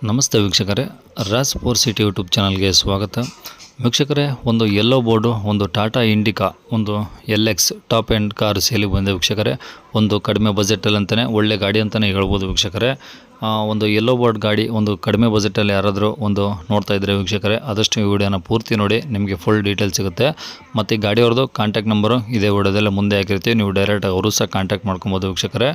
ನಮಸ್ತೆ ವೀಕ್ಷಕರೇ, Raj four city YouTube ಚಾನಲ್ಗೆ ಸ್ವಾಗತ. ವೀಕ್ಷಕರೇ, ಒಂದು ಯೆಲ್ಲೋ ಬೋರ್ಡು, ಒಂದು ಟಾಟಾ ಇಂಡಿಕಾ, ಒಂದು LX ಟಾಪ್ ಎಂಡ್ ಕಾರ್ ಸೇಲಿಗೆ ಬಂದಿದೆ ವೀಕ್ಷಕರೇ. ಒಂದು ಕಡಿಮೆ ಬಜೆಟಲ್ಲಿ ಅಂತಲೇ ಒಳ್ಳೆ ಗಾಡಿ ಅಂತಲೇ ಹೇಳ್ಬೋದು ವೀಕ್ಷಕರೇ. ಒಂದು ಯೆಲ್ಲೋ ಬೋರ್ಡ್ ಗಾಡಿ ಒಂದು ಕಡಿಮೆ ಬಜೆಟಲ್ಲಿ ಯಾರಾದರೂ ಒಂದು ನೋಡ್ತಾ ಇದ್ದರೆ ವೀಕ್ಷಕರೇ, ಆದಷ್ಟು ಈ ವಿಡಿಯೋನ ಪೂರ್ತಿ ನೋಡಿ, ನಿಮಗೆ ಫುಲ್ ಡೀಟೇಲ್ ಸಿಗುತ್ತೆ. ಮತ್ತು ಈ ಗಾಡಿಯವ್ರದ್ದು ಕಾಂಟ್ಯಾಕ್ಟ್ ನಂಬರು ಇದೇ ವಿಡಿಯೋದಲ್ಲೇ ಮುಂದೆ ಹಾಕಿರ್ತೀವಿ, ನೀವು ಡೈರೆಕ್ಟಾಗಿ ಅವರು ಸಹ ಕಾಂಟ್ಯಾಕ್ಟ್ ಮಾಡ್ಕೊಬೋದು ವೀಕ್ಷಕರೇ.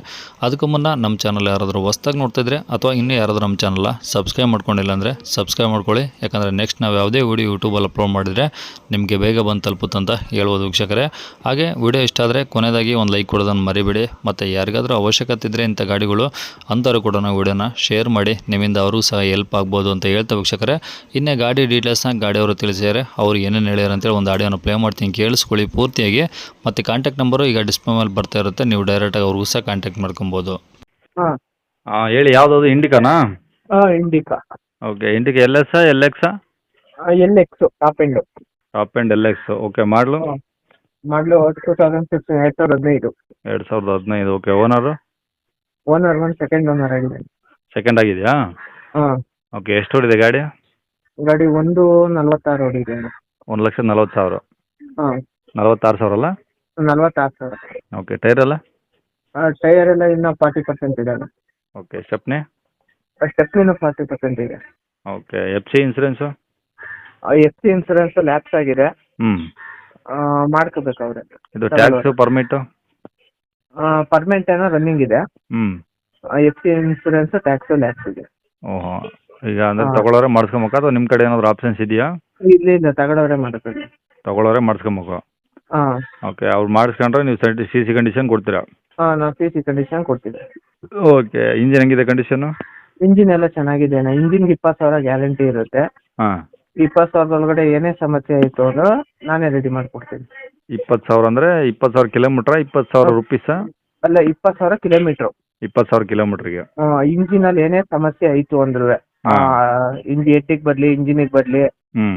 ಅದಕ್ಕೂ ಮುನ್ನ ನಮ್ಮ ಚಾನಲ್ ಯಾರಾದರೂ ಹೊಸ್ದಾಗಿ ನೋಡ್ತಾ ಇದ್ದರೆ ಅಥವಾ ಇನ್ನೂ ಯಾರಾದರೂ ನಮ್ಮ ಚಾನಲ್ನ ಸಬ್ಸ್ಕ್ರೈಬ್ ಮಾಡ್ಕೊಂಡಿಲ್ಲ ಅಂದರೆ ಸಬ್ಸ್ಕ್ರೈಬ್ ಮಾಡ್ಕೊಳ್ಳಿ. ಯಾಕಂದರೆ ನೆಕ್ಸ್ಟ್ ನಾವು ಯಾವುದೇ ವಿಡಿಯೋ ಯೂಟ್ಯೂಬಲ್ಲಿ ಅಪ್ಲೋಡ್ ಮಾಡಿದರೆ ನಿಮಗೆ ಬೇಗ ಬಂದು ತಲುಪುತ್ತಂತ ಹೇಳ್ಬೋದು ವೀಕ್ಷಕರೇ. ಹಾಗೆ ವಿಡಿಯೋ ಇಷ್ಟ ಆದರೆ ಕೊನೆಯದಾಗಿ ಒಂದು ಲೈಕ್ ಕೊಡೋದನ್ನು ಮರಿಬೇಡಿ. ಮತ್ತು ಯಾರಿಗಾದರೂ ಅವಶ್ಯಕತೆ ಇದ್ದರೆ ಇಂಥ ಗಾಡಿಗಳು ಅಂಥವ್ರು ಕೂಡ ನಾವು ವಿಡಿಯೋನ ಶೇರ್ ಮಾಡಿ, ನಿಮ್ಮಿಂದ ಅವರು ಸಹ ಹೆಲ್ಪ್ ಆಗ್ಬೋದು ಅಂತ ಹೇಳ್ತಾ ವೀಕ್ಷಕರೇ. ಇನ್ನೇ ಗಾಡಿ ಡೀಟೇಲ್ಸ್ನ ಗಾಡಿಯವರು ತಿಳಿಸಿದ್ದಾರೆ, ಅವ್ರು ಏನೇನು ಹೇಳ್ಯಾರ ಅಂತೇಳಿ ಒಂದು ಆಡಿಯೋನ ಪ್ಲೇ ಮಾಡ್ತೀನಿ, ಕೇಳಿಸ್ಕೊಳ್ಳಿ ಪೂರ್ತಿಯಾಗಿ. ಮತ್ತು ಕಾಂಟ್ಯಾಕ್ಟ್ ನಂಬರು ಈಗ ಡಿಸ್ಪ್ಲೇ ಮೇಲೆ ಬರ್ತಾ ಇರುತ್ತೆ, ನೀವು ಡೈರೆಕ್ಟಾಗಿ ಅವ್ರಿಗೂ ಸಹ ಕಾಂಟ್ಯಾಕ್ಟ್ ಮಾಡ್ಕೊಬೋದು. ಹಾಂ ಹೇಳಿ, ಯಾವುದದು ಇಂಡಿಕಾನಾ? ಹಾಂ Indica okay, Indica LS LX LX top end. Top and LX. Okay, ಮಾಡಲು ಮಾಡಲು 2015 2015. 2015. ಓಕೆ, ಓನರು ಓನರ್ ಒಂದು ಸೆಕೆಂಡ್ ಓನರ್ ಆಗಿದೆ. ಸೆಕೆಂಡ್ ಆಗಿದೆಯಾ? ಹಾಂ ಓಕೆ, ಎಷ್ಟು ಹೊಡಿದೆ ಗಾಡಿ? ಗಾಡಿ 146 ಹೊಡಿದೆ. 1,40,000. ಹಾಂ 46,000 ಅಲ್ಲ? 46,000. ಓಕೆ, ಟೈರ್ ಎಲ್ಲ? ಟೈರ್ ಎಲ್ಲ ಇನ್ನೂ 40% ಇದೆ. Okay, stepney? ಸ್ಟೆಪ್ನಿನೂ 40% ಇದೆ. Okay, FC insurance? FC insurance lapse ಆಗಿದೆ, ಹ್ಞೂ. ಮಾಡ್ಕೋಬೇಕು ಅವ್ರೆ. ಇದು ಟ್ಯಾಕ್ಸು ಪರ್ಮಿಟು? ಪರ್ಮನೆಂಟ್ ಏನೋ ರನ್ನಿಂಗ್ ಇದೆ. ಹ್ಞೂ. FC ಇನ್ಸೂರೆನ್ಸ್ ಟ್ಯಾಕ್ಸು ಲ್ಯಾಪ್ಸ್ ಇದೆ. ಓಹೋ, ಈಗ ಅಂದರೆ ತಗೊಳ್ಳೋರೆ ಮಾಡಿಸ್ಕೊಬೇಕಾ ಅಥವಾ ನಿಮ್ಮ ಕಡೆ ಏನಾದರೂ ಆಪ್ಷನ್ಸ್ ಇದೆಯಾ? ಇಲ್ಲ ತಗೊಳೋರೆ ಮಾಡ್ಬೇಕು. ತಗೊಳ್ಳೋರೆ ಮಾಡಿಸ್ಕೊಬೇಕು. ಹಾಂ ಓಕೆ, ಅವ್ರು ಮಾಡಿಸ್ಕೊಂಡ್ರೆ ನೀವು CC ಕಂಡೀಷನ್ ಕೊಡ್ತೀರಾ? ಹಾಂ ನಾವು CC ಕಂಡೀಷನ್ ಕೊಡ್ತೀವಿ. ಓಕೆ, ಇಂಜಿನ್ ಹೆಂಗಿದೆ ಕಂಡೀಷನ್ನು? ಇಂಜಿನ್ ಎಲ್ಲ ಚೆನ್ನಾಗಿದೆ ಅಣ್ಣ. ಇಂಜಿನ್ಗೆ 20,000 ಗ್ಯಾರಂಟಿ ಇರುತ್ತೆ. ಹಾಂ. 20,000 ಒಳಗಡೆ ಏನೇ ಸಮಸ್ಯೆ ಆಯಿತು ಅಂದ್ರೆ ನಾನೇ ರೆಡಿ ಮಾಡಿಕೊಡ್ತೀನಿ. 20,000 ಅಂದರೆ 20,000 ಕಿಲೋಮೀಟ್ರಾ? 20,000 ರುಪೀಸಾ? ಅಲ್ಲ, 20,000 ಕಿಲೋಮೀಟ್ರು. 20,000 ಕಿಲೋಮೀಟ್ರಿಗೆ. ಇಂಜಿನಲ್ಲಿ ಏನೇ ಸಮಸ್ಯೆ ಆಯಿತು ಅಂದ್ರೆ ಎಟ್ಟಿಗೆ ಬರಲಿ, ಇಂಜಿನಿಗೆ ಬರಲಿ, ಹ್ಞೂ.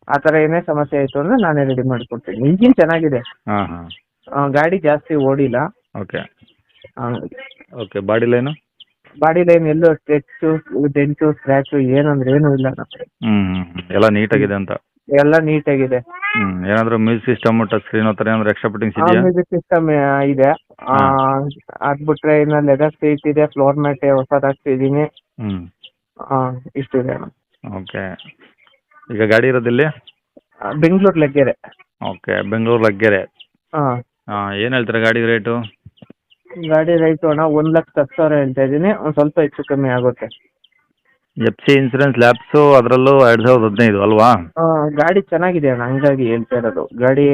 ಆ ಥರ ಏನೇ ಸಮಸ್ಯೆ ಆಯಿತು ಅಂದರೆ ನಾನೇ ರೆಡಿ ಮಾಡಿಕೊಡ್ತೀನಿ. ಇಂಜಿನ್ ಚೆನ್ನಾಗಿದೆ. ಹಾಂ ಹಾಂ. ಗಾಡಿ ಜಾಸ್ತಿ ಓಡಿಲ್ಲ. Okay. Okay, body line? Body line ಎಲ್ಲೂ ಟೆಚ್ಚು, ಡೆಂಟು, ಸ್ಕ್ರ್ಯಾಚು ಏನಂದ್ರೆ ಏನೂ ಇಲ್ಲ. ಹ್ಞೂ, ಎಲ್ಲ ನೀಟಾಗಿದೆ ಅಂತ? ಎಲ್ಲ ನೀಟಾಗಿದೆ. ಏನಾದರೂ ಮ್ಯೂಸಿಕ್ ಸಿಸ್ಟಮ್, ಟಚ್ ಸ್ಕ್ರೀನ್ ಆ ಥರ ಏನಾದರೂ ಎಕ್ಸ್ಟ್ರಾ ಫಿಟ್ಟಿಂಗ್ಸ್ ಇದೆಯಾ? ಮ್ಯೂಸಿಕ್ ಸಿಸ್ಟಮ್ ಇದೆ. ಅದು ಬಿಟ್ರೆ ಇನ್ನು ಲೆದರ್ ಸೀಟ್ ಇದೆ, ಫ್ಲೋರ್ ಮ್ಯಾಟ್ ಹೊಸದು ಹಾಕ್ಸಿದ್ದೀನಿ. ಹ್ಞೂ. ಇಷ್ಟಿದೆ ಅಣ್ಣ. ಓಕೆ, ಈಗ ಗಾಡಿ ಇರೋದಿಲ್ಲಿ? ಬೆಂಗಳೂರು ಲಗ್ಗೆರೆ. ಓಕೆ, ಬೆಂಗಳೂರು ಲಗ್ಗೆರೆ. ಹಾಂ ಏನು ಹೇಳ್ತೀರಾ ಗಾಡಿ ರೇಟು? ಗಾಡಿ ರೈಟು ಅಣ್ಣ 1,10,000 ಹೇಳ್ತಾ ಇದ್ದೀನಿ. ಒಂದು ಸ್ವಲ್ಪ ಹೆಚ್ಚು ಕಮ್ಮಿ ಆಗುತ್ತೆ. FC ಇನ್ಸೂರೆನ್ಸ್ ಲ್ಯಾಪ್ಸು, ಅದರಲ್ಲೂ 2015 ಅಲ್ವಾ? ಗಾಡಿ ಚೆನ್ನಾಗಿದೆ ಅಣ್ಣ, ಹಂಗಾಗಿ ಹೇಳ್ತಾ ಇರೋದು. ಗಾಡಿ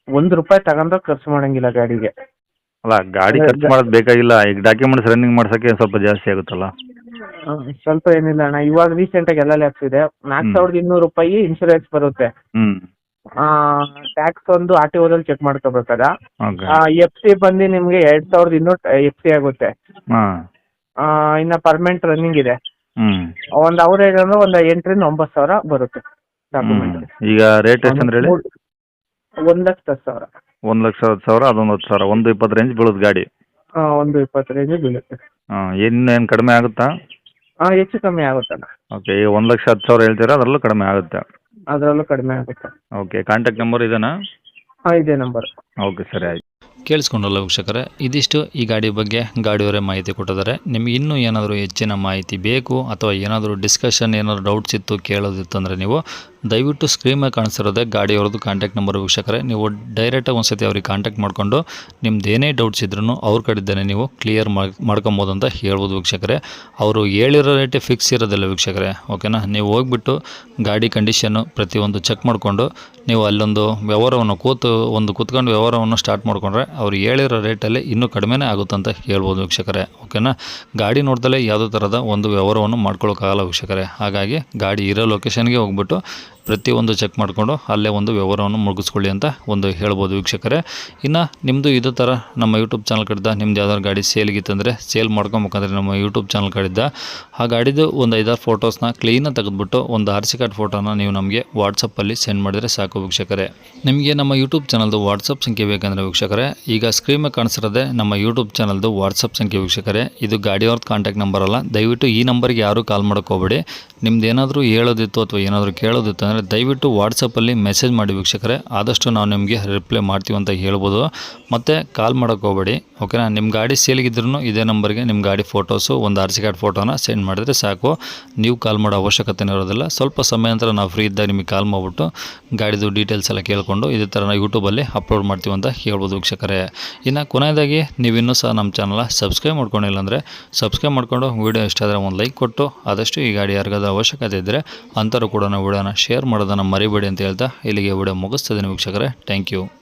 ₹1 ತಗೊಂಡ್ರೆ ಖರ್ಚು ಮಾಡಂಗಿಲ್ಲ ಗಾಡಿಗೆ. ಅಲ್ಲ, ಗಾಡಿ ಖರ್ಚು ಮಾಡೋದು ಬೇಕಾಗಿಲ್ಲ, ಈಗ ಡಾಕ್ಯುಮೆಂಟ್ಸ್ ರನ್ನಿಂಗ್ ಮಾಡ್ಸೋಕ್ಕೆ ಸ್ವಲ್ಪ ಜಾಸ್ತಿ ಆಗುತ್ತಲ್ಲ? ಸ್ವಲ್ಪ ಏನಿಲ್ಲ ಅಣ್ಣ, ಇವಾಗ ರೀಸೆಂಟಾಗಿ ಎಲ್ಲ ಲ್ಯಾಪ್ಸ್ ಇದೆ. ₹4,200 ಇನ್ಶೂರೆನ್ಸ್ ಬರುತ್ತೆ. ಹ್ಞೂ. ಟ್ಯಾಕ್ಸ್ ಒಂದು RTOದಲ್ಲಿ ಚೆಕ್ ಮಾಡ್ಕೋಬೇಕಾದ. ಓಕೆ. FC ಬಂದು ನಿಮಗೆ 2,200 FC ಆಗುತ್ತೆ. ಹಾಂ. ಇನ್ನು ಪರ್ಮನೆಂಟ್ ರನ್ನಿಂಗ್ ಇದೆ. ಹ್ಞೂ. ಒಂದು ಅವರೇಜ್ ಅಂದ್ರೆ ಒಂದು 8,000 - 9,000 ಬರುತ್ತೆ ಡಾಕ್ಯುಮೆಂಟ್. ಈಗ ರೇಟ್ ಎಷ್ಟು ಅಂದ್ರೆ ಹೇಳಿ? 1,10,000. 1,10,000, ಅದೊಂದು 10,000, 1,20 ರೇಂಜ್ ಬೀಳುತ್ತೆ ಗಾಡಿ. 1,20 ರೇಂಜ್ ಬೀಳುತ್ತೆ. ಏನು ಕಡಿಮೆ ಆಗುತ್ತಾ? ಹೆಚ್ಚು ಕಮ್ಮಿ ಆಗುತ್ತಲ್ಲ. ಓಕೆ, ಈಗ 1,10,000 ಹೇಳ್ತೀರಾ, ಅದರಲ್ಲೂ ಕಡಿಮೆ ಆಗುತ್ತೆ? ಅದರಲ್ಲೂ ಕಡಿಮೆ ಆಗುತ್ತೆ. ಓಕೆ, ಕಾಂಟ್ಯಾಕ್ಟ್ ನಂಬರ್ ಇದೆನಾ? ಇದೇ ನಂಬರ್. ಓಕೆ, ಸರಿ, ಆಯ್ತು. ಕೇಳಿಸ್ಕೊಂಡಲ್ಲ ವೀಕ್ಷಕರೇ, ಇದಿಷ್ಟು ಈ ಗಾಡಿ ಬಗ್ಗೆ ಗಾಡಿಯವರೇ ಮಾಹಿತಿ ಕೊಟ್ಟಿದ್ದಾರೆ. ನಿಮಗೆ ಇನ್ನೂ ಏನಾದರೂ ಹೆಚ್ಚಿನ ಮಾಹಿತಿ ಬೇಕು ಅಥವಾ ಏನಾದರೂ ಡಿಸ್ಕಷನ್, ಏನಾದರೂ ಡೌಟ್ಸ್ ಇತ್ತು ಕೇಳೋದಿತ್ತು ಅಂದರೆ ನೀವು ದಯವಿಟ್ಟು ಸ್ಕ್ರೀನ್ ಮೇಲೆ ಕಾಣಿಸ್ತಿರೋದೇ ಗಾಡಿಯವ್ರದ್ದು ಕಾಂಟ್ಯಾಕ್ಟ್ ನಂಬರ್ ವೀಕ್ಷಕರೇ. ನೀವು ಡೈರೆಕ್ಟಾಗಿ ಒಂದ್ಸತಿ ಅವ್ರಿಗೆ ಕಾಂಟ್ಯಾಕ್ಟ್ ಮಾಡಿಕೊಂಡು ನಿಮ್ದು ಏನೇ ಡೌಟ್ಸ್ ಇದ್ರೂ ಅವ್ರ ಕಡೆಯಿಂದನೇ ನೀವು ಕ್ಲಿಯರ್ ಮಾಡ್ಕೊಬೋದು ಅಂತ ಹೇಳ್ಬೋದು ವೀಕ್ಷಕರೇ. ಅವರು ಹೇಳಿರೋ ರೇಟೇ ಫಿಕ್ಸ್ ಇರೋದಿಲ್ಲ ವೀಕ್ಷಕರೇ, ಓಕೆನಾ? ನೀವು ಹೋಗ್ಬಿಟ್ಟು ಗಾಡಿ ಕಂಡೀಷನ್ನು ಪ್ರತಿಯೊಂದು ಚೆಕ್ ಮಾಡಿಕೊಂಡು ನೀವು ಅಲ್ಲೊಂದು ವ್ಯವಹಾರವನ್ನು ಕೂತ್ಕೊಂಡು ವ್ಯವಹಾರವನ್ನು ಸ್ಟಾರ್ಟ್ ಮಾಡಿಕೊಂಡ್ರೆ ಅವ್ರು ಹೇಳಿರೋ ರೇಟಲ್ಲಿ ಇನ್ನೂ ಕಡಿಮೆನೇ ಆಗುತ್ತೆ ಅಂತ ಹೇಳ್ಬೋದು ವೀಕ್ಷಕರೇ, ಓಕೆನಾ? ಗಾಡಿ ನೋಡ್ದಲೇ ಯಾವುದೇ ಥರದ ಒಂದು ವ್ಯವಹಾರವನ್ನು ಮಾಡ್ಕೊಳ್ಳೋಕ್ಕಾಗಲ್ಲ ವೀಕ್ಷಕರೇ. ಹಾಗಾಗಿ ಗಾಡಿ ಇರೋ ಲೊಕೇಶನ್ಗೆ ಹೋಗ್ಬಿಟ್ಟು ಪ್ರತಿಯೊಂದು ಚೆಕ್ ಮಾಡಿಕೊಂಡು ಅಲ್ಲೇ ಒಂದು ವ್ಯವಹಾರವನ್ನು ಮುಗಿಸ್ಕೊಳ್ಳಿ ಅಂತ ಒಂದು ಹೇಳ್ಬೋದು ವೀಕ್ಷಕರೇ. ಇನ್ನು ನಿಮ್ಮದು ಇದೇ ಥರ ನಮ್ಮ ಯೂಟ್ಯೂಬ್ ಚಾನಲ್ ಕಡೆದ ನಿಮ್ದು ಯಾವ್ದಾದ್ರು ಗಾಡಿ ಸೇಲ್ಗಿತ್ತಂದರೆ ಸೇಲ್ ಮಾಡ್ಕೊಬೇಕಂದ್ರೆ ನಮ್ಮ ಯೂಟ್ಯೂಬ್ ಚಾನಲ್ ಕಡೆದ ಆ ಗಾಡಿದು ಒಂದು 5-6 ಫೋಟೋಸ್ನ ಕ್ಲೀನಾಗಿ ತೆಗೆದುಬಿಟ್ಟು ಒಂದು RC ಕಾರ್ಡ್ ಫೋಟೋನ ನೀವು ನಮಗೆ ವಾಟ್ಸಪ್ಪಲ್ಲಿ ಸೆಂಡ್ ಮಾಡಿದರೆ ಸಾಕು ವೀಕ್ಷಕರೇ. ನಿಮಗೆ ನಮ್ಮ ಯೂಟ್ಯೂಬ್ ಚಾನಲ್ದು ವಾಟ್ಸಪ್ ಸಂಖ್ಯೆ ಬೇಕಂದರೆ ವೀಕ್ಷಕರೇ, ಈಗ ಸ್ಕ್ರೀನ್ ಮೇಲೆ ಕಾಣಿಸಿರೋದೇ ನಮ್ಮ ಯೂಟ್ಯೂಬ್ ಚಾನಲ್ದು ವಾಟ್ಸಪ್ ಸಂಖ್ಯೆ ವೀಕ್ಷಕರೇ. ಇದು ಗಾಡಿಯವ್ರದ್ದು ಕಾಂಟ್ಯಾಕ್ಟ್ ನಂಬರ್ ಅಲ್ಲ, ದಯವಿಟ್ಟು ಈ ನಂಬರ್ಗೆ ಯಾರೂ ಕಾಲ್ ಹೋಗಬೇಡಿ. ನಿಮ್ದು ಏನಾದರೂ ಹೇಳೋದಿತ್ತು ಅಥವಾ ಏನಾದರೂ ಕೇಳೋದಿತ್ತು ಅಂದರೆ ದಯವಿಟ್ಟು ವಾಟ್ಸಪ್ಪಲ್ಲಿ ಮೆಸೇಜ್ ಮಾಡಿ ವೀಕ್ಷಕರೇ, ಆದಷ್ಟು ನಾವು ನಿಮಗೆ ರಿಪ್ಲೈ ಮಾಡ್ತೀವಿ ಅಂತ ಹೇಳ್ಬೋದು. ಮತ್ತು ಕಾಲ್ ಮಾಡೋಕ್ಕೆ ಹೋಗಬೇಡಿ, ಓಕೆನಾ. ನಿಮ್ಮ ಗಾಡಿ ಸೇಲ್ಗಿದ್ರೂ ಇದೇ ನಂಬರ್ಗೆ ನಿಮ್ಮ ಗಾಡಿ ಫೋಟೋಸು ಒಂದು RC ಕಾರ್ಡ್ ಫೋಟೋನ ಸೆಂಡ್ ಮಾಡಿದರೆ ಸಾಕು. ನೀವು ಕಾಲ್ ಮಾಡೋ ಅವಶ್ಯಕತೆ ಇರೋದಿಲ್ಲ. ಸ್ವಲ್ಪ ಸಮಯ ನಂತರ ನಾವು ಫ್ರೀ ಇದ್ದಾಗ ನಿಮಗೆ ಕಾಲ್ ಮಾಡಿಬಿಟ್ಟು ಗಾಡಿದು ಡೀಟೇಲ್ಸ್ ಎಲ್ಲ ಕೇಳಿಕೊಂಡು ಇದೇ ಥರ ನಾವು ಯೂಟ್ಯೂಬಲ್ಲಿ ಅಪ್ಲೋಡ್ ಮಾಡ್ತೀವಿ ಅಂತ ಹೇಳ್ಬೋದು ವೀಕ್ಷಕರೇ. ಇನ್ನು ಕೊನೆಯದಾಗಿ ನೀವಿನ್ನೂ ಸಹ ನಮ್ಮ ಚಾನಲ್ನ ಸಬ್ಸ್ಕ್ರೈಬ್ ಮಾಡ್ಕೊಂಡಿಲ್ಲ ಅಂದರೆ ಸಬ್ಸ್ಕ್ರೈಬ್ ಮಾಡಿಕೊಂಡು ವೀಡಿಯೋ ಇಷ್ಟ ಆದರೆ ಒಂದು ಲೈಕ್ ಕೊಟ್ಟು ಆದಷ್ಟು ಈ ಗಾಡಿ ಯಾರಿಗಾದ್ರೂ ಅವಶ್ಯಕತೆ ಇದ್ದರೆ ಅಂಥವ್ರು ಕೂಡ ವಿಡಿಯೋನ ಶೇರ್ ಮಾಡೋದನ್ನು ಮರಿಬೇಡಿ ಅಂತ ಹೇಳ್ತಾ ಇಲ್ಲಿಗೆ ವಿಡಿಯೋ ಮುಗಿಸ್ತಿದ್ದೀನಿ ವೀಕ್ಷಕರೇ. Thank you.